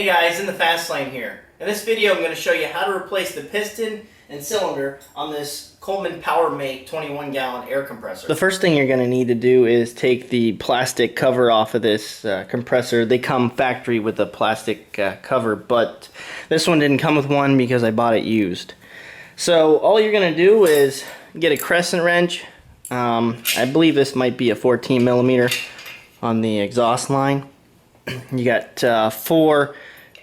Hey guys, Nthefastlane here. In this video I'm going to show you how to replace the piston and cylinder on this Coleman Powermate 21-gallon air compressor. The first thing you're going to need to do is take the plastic cover off of this compressor. They come factory with a plastic cover, but this one didn't come with one because I bought it used. So all you're going to do is get a crescent wrench. I believe this might be a 14 millimeter on the exhaust line. You got 4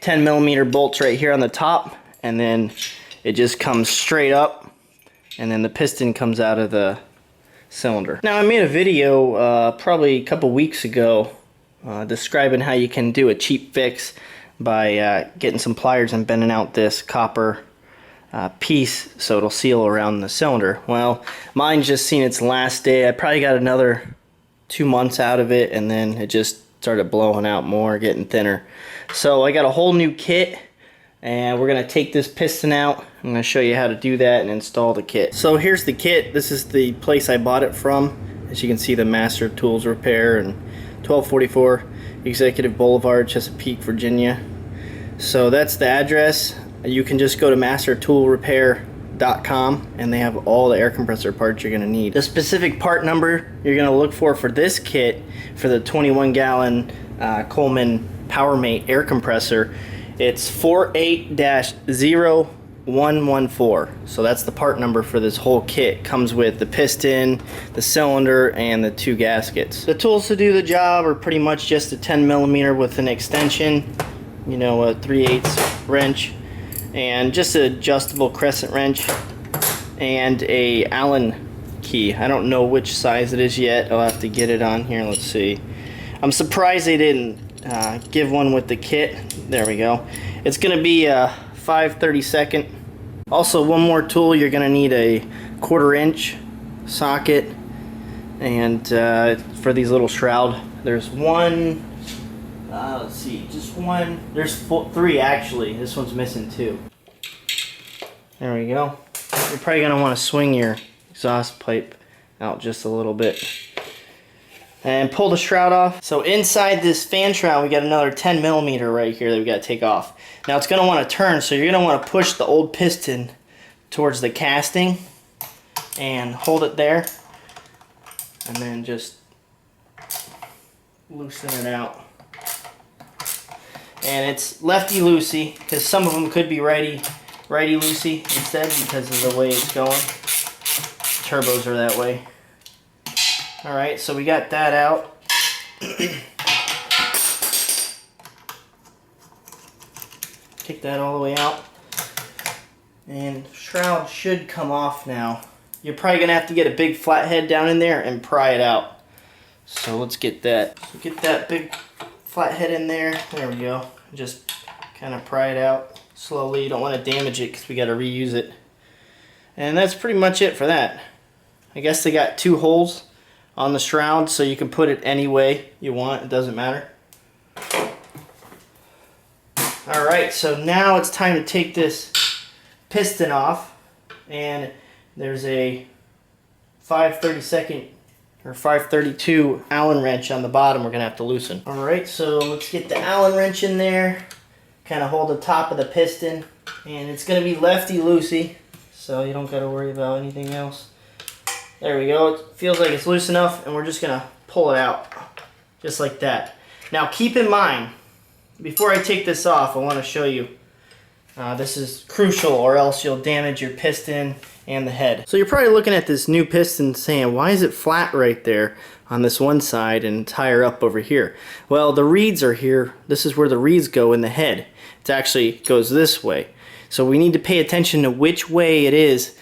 10 millimeter bolts right here on the top, and then it just comes straight up, and then the piston comes out of the cylinder. Now I made a video probably a couple weeks ago describing how you can do a cheap fix by getting some pliers and bending out this copper piece so it'll seal around the cylinder. Well, mine's just seen its last day. I probably got another 2 months out of it, and then it just started blowing out more, getting thinner. So I got a whole new kit, and we're going to take this piston out. I'm going to show you how to do that and install the kit. So here's the kit. This is the place I bought it from. As you can see, the Master Tools Repair in 1244 Executive Boulevard, Chesapeake, Virginia. So that's the address. You can just go to mastertoolrepair.com and they have all the air compressor parts you're going to need. The specific part number you're going to look for this kit for the 21-gallon Coleman Powermate air compressor, it's 48-0114. So that's the part number for this whole kit. Comes with the piston, the cylinder, and the 2 gaskets. The tools to do the job are pretty much just a 10 millimeter with an extension, you know, a 3/8 wrench, and just an adjustable crescent wrench and a Allen key. I don't know which size it is yet. I'll have to get it on here. Let's see. I'm surprised they didn't give one with the kit. There we go. It's going to be a 5/32. Also, one more tool. You're going to need a 1/4 inch socket, and for these little shroud, there's one. Let's see, just one. There's 3 actually. This one's missing 2. There we go. You're probably going to want to swing your exhaust pipe out just a little bit and pull the shroud off. So inside this fan shroud, we got another 10 millimeter right here that we got to take off. Now it's going to want to turn, so you're going to want to push the old piston towards the casting and hold it there, and then just loosen it out. And it's lefty-loosey, because some of them could be righty-loosey instead because of the way it's going. Turbos are that way. Alright, so we got that out. Take that all the way out. And shroud should come off now. You're probably going to have to get a big flathead down in there and pry it out. So let's get that. So get that big flathead in there. There we go. Just kind of pry it out slowly. You don't want to damage it because we got to reuse it. And that's pretty much it for that. I guess they got 2 holes on the shroud, so you can put it any way you want. It doesn't matter. Alright, so now it's time to take this piston off. And there's a 5/32 or 5/32 Allen wrench on the bottom we're going to have to loosen. Alright, so let's get the Allen wrench in there. Kind of hold the top of the piston. And it's going to be lefty-loosey, so you don't got to worry about anything else. There we go. It feels like it's loose enough, and we're just going to pull it out. Just like that. Now keep in mind, before I take this off, I want to show you. This is crucial, or else you'll damage your piston and the head. So you're probably looking at this new piston saying, why is it flat right there on this one side and it's higher up over here? Well, the reeds are here. This is where the reeds go in the head. It actually goes this way. So we need to pay attention to which way it is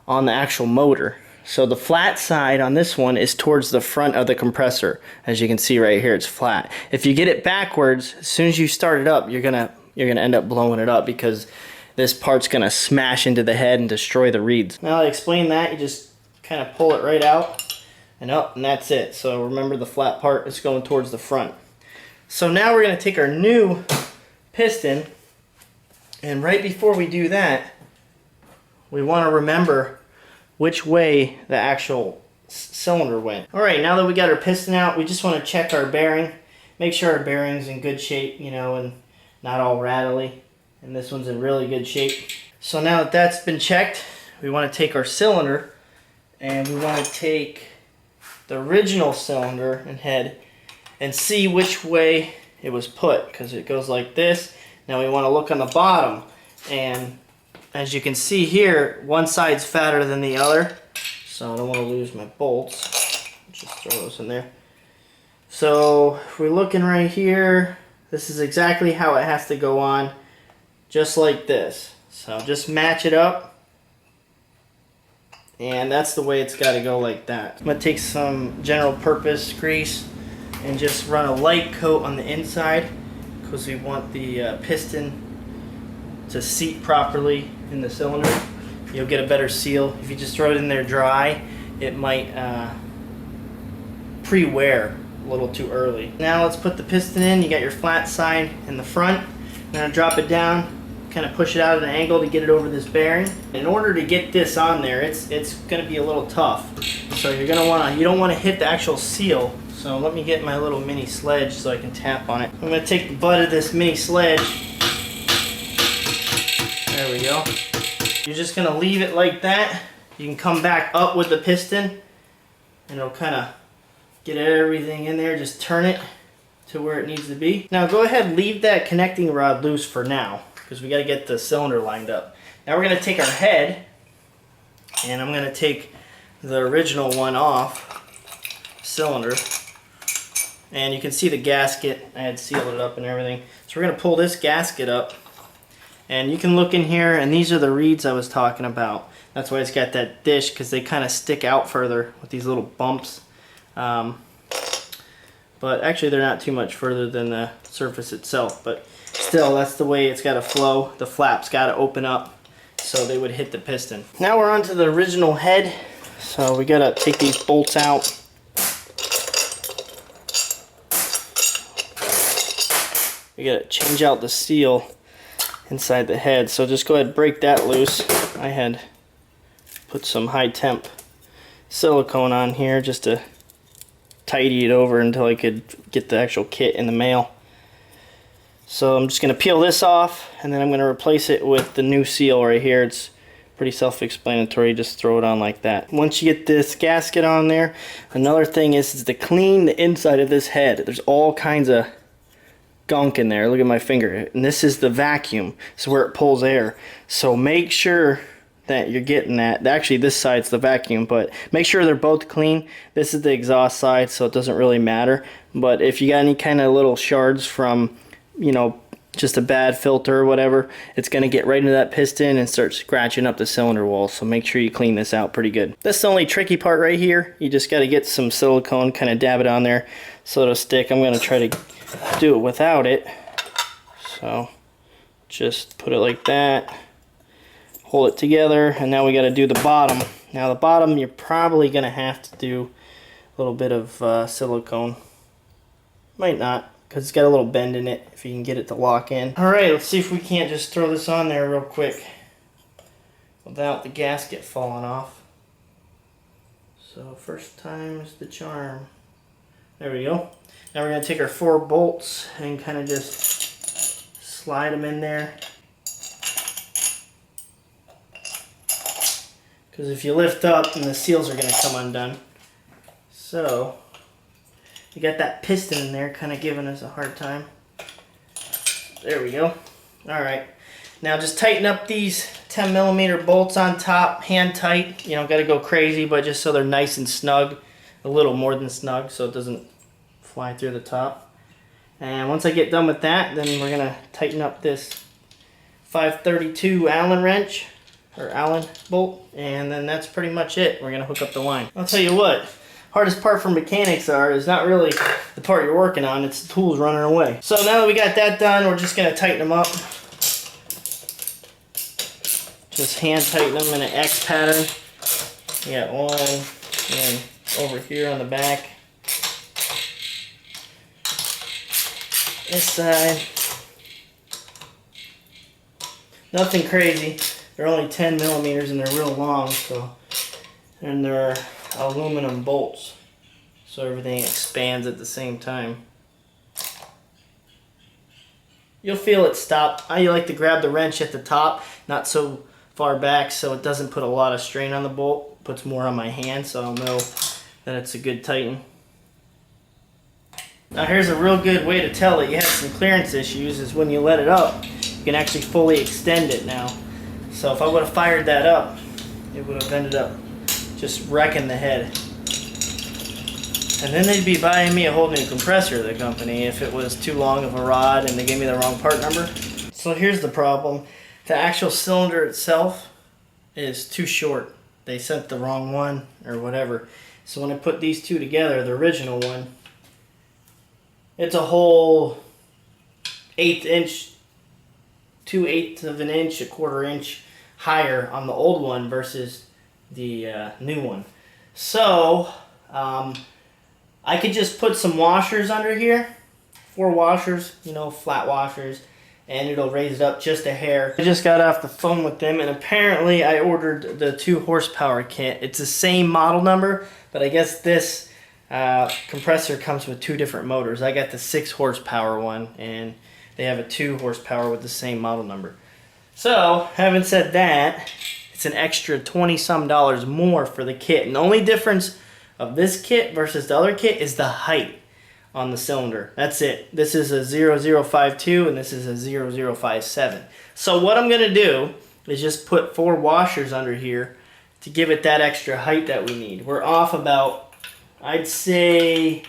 on the actual motor. So the flat side on this one is towards the front of the compressor. As you can see right here, it's flat. If you get it backwards, as soon as you start it up, you're gonna end up blowing it up because this part's gonna smash into the head and destroy the reeds. Now I explained that, you just kind of pull it right out and up, and that's it. So remember, the flat part is going towards the front. So now we're gonna take our new piston, and right before we do that, we want to remember which way the actual cylinder went. Alright, now that we got our piston out, we just want to check our bearing, make sure our bearing's in good shape, you know, and not all rattly. And this one's in really good shape. So now that that's been checked, we want to take our cylinder and we want to take the original cylinder and head and see which way it was put, because it goes like this. Now we want to look on the bottom, and as you can see here, one side's fatter than the other, so I don't want to lose my bolts. Just throw those in there. So if we're looking right here, this is exactly how it has to go on, just like this. So just match it up, and that's the way it's got to go, like that. I'm going to take some general purpose grease and just run a light coat on the inside, because we want the piston to seat properly in the cylinder. You'll get a better seal. If you just throw it in there dry, it might pre-wear a little too early. Now let's put the piston in. You got your flat side in the front. I'm going to drop it down, kind of push it out at an angle to get it over this bearing. In order to get this on there, it's going to be a little tough. So you're going to want to, you don't want to hit the actual seal. So let me get my little mini sledge so I can tap on it. I'm going to take the butt of this mini sledge. There we go. You're just going to leave it like that. You can come back up with the piston and it'll kind of get everything in there. Just turn it to where it needs to be. Now go ahead and leave that connecting rod loose for now, because we got to get the cylinder lined up. Now we're going to take our head, and I'm going to take the original one off cylinder, and you can see the gasket. I had sealed it up and everything. So we're going to pull this gasket up, and you can look in here, and these are the reeds I was talking about. That's why it's got that dish, because they kind of stick out further with these little bumps. But actually they're not too much further than the surface itself, but still, that's the way it's got to flow. The flap's got to open up so they would hit the piston. Now we're on to the original head. So we got to take these bolts out. We got to change out the seal inside the head. So just go ahead and break that loose. I had put some high temp silicone on here just to tidy it over until I could get the actual kit in the mail. So I'm just going to peel this off, and then I'm going to replace it with the new seal right here. It's pretty self-explanatory. Just throw it on like that. Once you get this gasket on there, another thing is to clean the inside of this head. There's all kinds of gunk in there. Look at my finger. And this is the vacuum. This is where it pulls air. So make sure that you're getting that. Actually, this side's the vacuum, but make sure they're both clean. This is the exhaust side, so it doesn't really matter. But if you got any kind of little shards from, you know, just a bad filter or whatever, it's going to get right into that piston and start scratching up the cylinder wall. So make sure you clean this out pretty good. That's the only tricky part right here. You just got to get some silicone, kind of dab it on there so it'll stick. I'm going to try to do it without it. So just put it like that. Hold it together, and now we got to do the bottom. Now the bottom, you're probably going to have to do a little bit of silicone. Might not, because it's got a little bend in it if you can get it to lock in. Alright, let's see if we can't just throw this on there real quick without the gasket falling off. So first time is the charm. There we go. Now we're going to take our 4 bolts and kind of just slide them in there. Because if you lift up, then the seals are going to come undone. So you got that piston in there kind of giving us a hard time. There we go. Alright. Now just tighten up these 10mm bolts on top, hand tight. You know, got to go crazy, but just so they're nice and snug. A little more than snug so it doesn't fly through the top. And once I get done with that, then we're going to tighten up this 532 Allen wrench. Or Allen bolt, and then that's pretty much it. We're gonna hook up the line. I'll tell you what, hardest part for mechanics is not really the part you're working on, it's the tools running away. So now that we got that done, we're just gonna tighten them up. Just hand tighten them in an X pattern. We got one, and over here on the back. This side. Nothing crazy. They're only 10mm and they're real long, so, and they're aluminum bolts, so everything expands at the same time. you'll feel it stop. I like to grab the wrench at the top, not so far back so it doesn't put a lot of strain on the bolt. Puts more on my hand so I'll know that it's a good tighten. Now here's a real good way to tell that you have some clearance issues is when you let it up. You can actually fully extend it now. So if I would have fired that up, it would have ended up just wrecking the head. And then they'd be buying me a whole new compressor, the company, if it was too long of a rod and they gave me the wrong part number. So here's the problem. The actual cylinder itself is too short. They sent the wrong one or whatever. So when I put these two together, the original one, it's a whole 1/8 inch, 2/8 of an inch, 1/4 inch higher on the old one versus the new one. So I could just put some washers under here, 4 washers, you know, flat washers, and it'll raise it up just a hair. I just got off the phone with them, and apparently I ordered the 2 horsepower kit. It's the same model number, but I guess this compressor comes with 2 different motors. I got the 6 horsepower one, and they have a 2 horsepower with the same model number. So, having said that, it's an extra $20-some more for the kit. And the only difference of this kit versus the other kit is the height on the cylinder. That's it. This is a 0052 and this is a 0057. So what I'm going to do is just put 4 washers under here to give it that extra height that we need. We're off about, I'd say,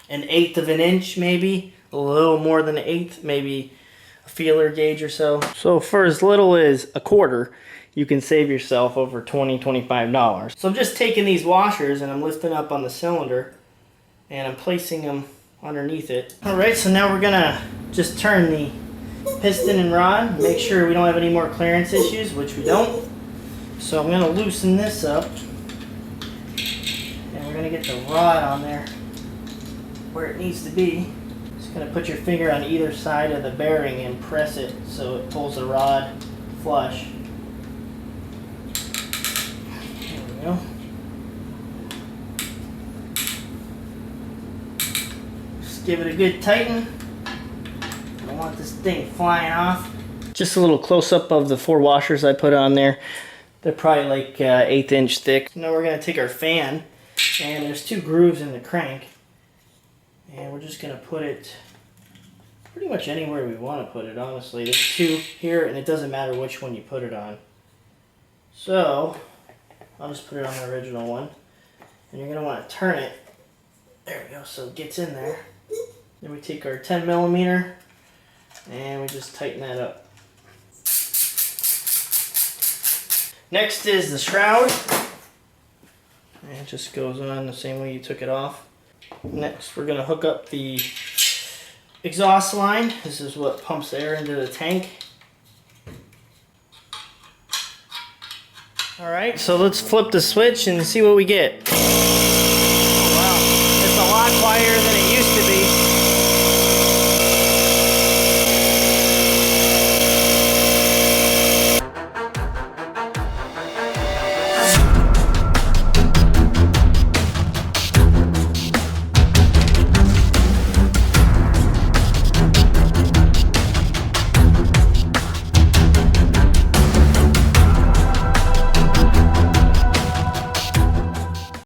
1/8 of an inch maybe. A little more than 1/8, maybe a feeler gauge or so. So for as little as 1/4, you can save yourself over $20–25. So I'm just taking these washers and I'm lifting up on the cylinder and I'm placing them underneath it. Alright, so now we're gonna just turn the piston and rod, make sure we don't have any more clearance issues, which we don't. So I'm gonna loosen this up and we're gonna get the rod on there where it needs to be. Just gonna put your finger on either side of the bearing and press it so it pulls the rod flush. There we go. Just give it a good tighten. I don't want this thing flying off. Just a little close-up of the 4 washers I put on there. They're probably like 1/8 inch thick. Now we're gonna take our fan, and there's 2 grooves in the crank. And we're just gonna put it pretty much anywhere we want to put it, honestly. There's 2 here, and it doesn't matter which one you put it on. So, I'll just put it on the original one. And you're gonna want to turn it. There we go, so it gets in there. Then we take our 10mm, and we just tighten that up. Next is the shroud. And it just goes on the same way you took it off. Next, we're going to hook up the exhaust line. This is what pumps air into the tank. Alright, so let's flip the switch and see what we get.